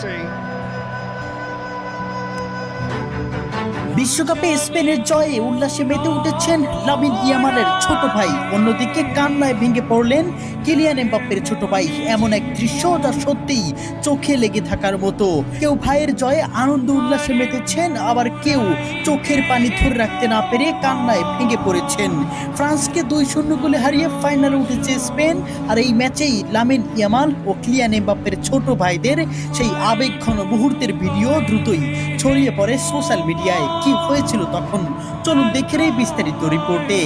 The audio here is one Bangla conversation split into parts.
see. বিশ্বকাপে স্পেনের জয়ে উল্লাসে মেতে উঠেছেন লামিন ইয়ামালের ছোট ভাই। অন্যদিকে কান্নায় ভেঙে পড়লেন কিলিয়ান এমবাপ্পের ছোট ভাই। এমন এক দৃশ্য যা সত্যিই চোখে লেগে থাকার মতো। কেউ ভাইয়ের জয়ে আনন্দ উল্লাসে মেতেছেন, আবার কেউ চোখের পানি ধরে রাখতে না পেরে কান্নায় ভেঙে পড়েছেন। ফ্রান্সকে 2-0 গোলে হারিয়ে ফাইনালে উঠেছে স্পেন। আর এই ম্যাচেই লামিন ইয়ামাল ও কিলিয়ান এমবাপ্পের ছোট ভাইদের সেই আবেগঘন মুহূর্তের ভিডিও দ্রুতই ছড়িয়ে পড়ে সোশ্যাল মিডিয়ায়। কি হয়েছিল তখন, চলুন দেখে নেই বিস্তারিত রিপোর্টে।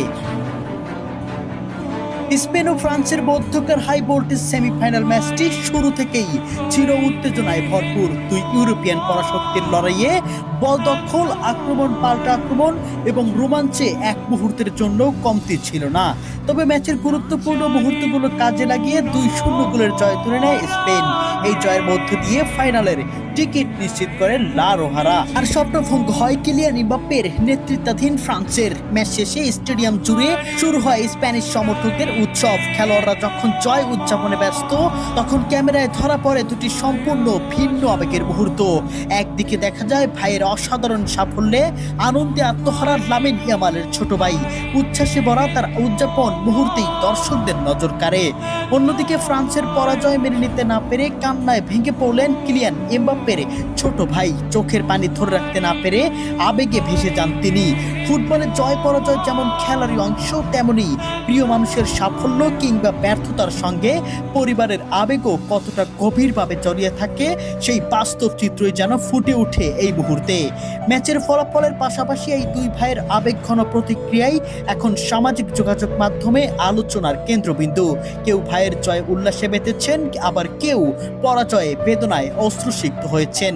স্পেন ও ফ্রান্সের মধ্যকার হাই ভোল্টেজ সেমিফাইনাল ম্যাচটি শুরু থেকেই ছিল উত্তেজনায় ভরপুর। দুই ইউরোপিয়ান পরাশক্তির লড়াইয়ে বল দখল, আক্রমণ পাল্টা আক্রমণ এবং রোমাঞ্চে এক মুহূর্তের জন্য কমতি ছিল না। তবে ম্যাচের গুরুত্বপূর্ণ মুহূর্তগুলো কাজে লাগিয়ে 2-0 গোলের জয় তুলে নেয় স্পেন। এই জয়ের মধ্য দিয়ে ফাইনালের টিকিট নিশ্চিত করেন লা রোহারা। আর স্বপ্নভঙ্গ হয় কিলিয়ান এমবাপ্পের নেতৃত্বাধীন ফ্রান্সের। ম্যাচ শেষে স্টেডিয়াম জুড়ে শুরু হয় স্প্যানিশ সমর্থকদের উৎসব। খেলোয়াড়রা যখন জয় উদযাপনে ব্যস্ত, তখন ক্যামেরায় ধরা পড়ে দুটি সম্পূর্ণ ভিন্ন আবেগের মুহূর্ত। একদিকে দেখা যায় ভাইয়ের অসাধারণ সাফল্যে আনন্দে আত্মহারা লামিন ইয়ামালের ছোট ভাই। উচ্ছ্বাসে ভরা তার উদযাপন মুহূর্তেই দর্শকদের নজর কাড়ে। অন্যদিকে ফ্রান্সের পরাজয় মেনে নিতে না পেরে কান্নায় ভেঙে পড়লেন কিলিয়ান এমবাপ্পের ছোট ভাই। চোখের পানি ধরে রাখতে না পেরে আবেগে ভেসে যান তিনি। ফুটবলের জয় পরাজয় যেমন খেলারই অংশ, তেমনি প্রিয় মানুষের সাফল্য কিংবা ব্যর্থতার সঙ্গে পরিবারের আবেগও কতটা গভীরভাবে জড়িয়ে থাকে, সেই বাস্তব চিত্রই যেন ফুটে ওঠে এই মুহূর্তে। ম্যাচের ফলাফলের পাশাপাশি এই দুই ভাইয়ের আবেগঘন প্রতিক্রিয়াই এখন সামাজিক যোগাযোগ মাধ্যমে আলোচনার কেন্দ্রবিন্দু। কেউ ভাইয়ের জয় উল্লাসে মেতেছেন, আবার কেউ পরাজয়ে বেদনায় অশ্রুসিক্ত হয়েছেন।